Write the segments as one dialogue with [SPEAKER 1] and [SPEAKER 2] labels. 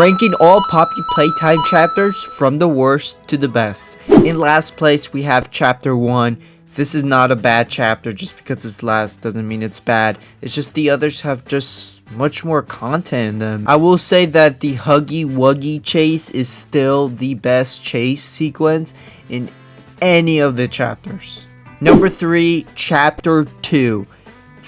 [SPEAKER 1] ranking all Poppy Playtime chapters from the worst to the best. In last place, we have chapter 1. This is not a bad chapter. Just because it's last doesn't mean it's bad. It's just the others have just much more content in them. I will say that the Huggy Wuggy chase is still the best chase sequence in any of the chapters. Number 3, chapter 2.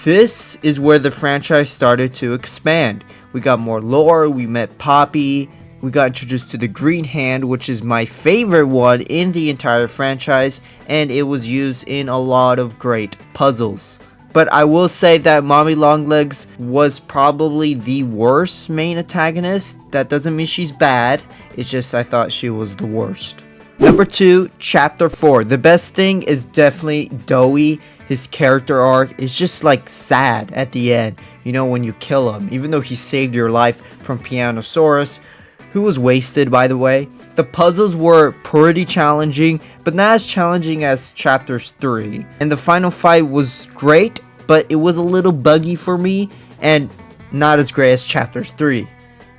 [SPEAKER 1] This is where the franchise started to expand. We got more lore, we met Poppy, we got introduced to the Green Hand, which is my favorite one in the entire franchise, and it was used in a lot of great puzzles. But I will say that Mommy Longlegs was probably the worst main antagonist. That doesn't mean she's bad, it's just I thought she was the worst. Number 2, chapter 4. The best thing is definitely Doughy. His character arc is just like sad at the end, you know, when you kill him, even though he saved your life from Pianosaurus, who was wasted, by the way. The puzzles were pretty challenging, but not as challenging as chapters 3. And the final fight was great, but it was a little buggy for me, and not as great as chapters 3.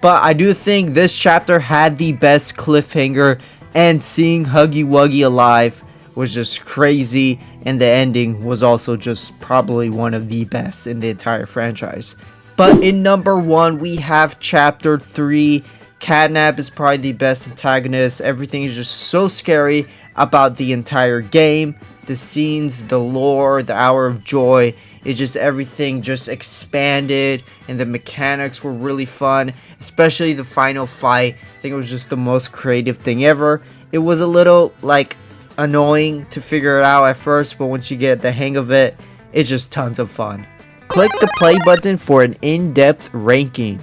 [SPEAKER 1] But I do think this chapter had the best cliffhanger, and seeing Huggy Wuggy alive was just crazy, and the ending was also just probably one of the best in the entire franchise. But in number 1, we have chapter 3. Catnap is probably the best antagonist. Everything is just so scary about the entire game. The scenes, the lore, the Hour of Joy, it's just everything just expanded, and the mechanics were really fun, especially the final fight. I think it was just the most creative thing ever. It was a little like annoying to figure it out at first, but once you get the hang of it, it's just tons of fun. Click the play button for an in-depth ranking.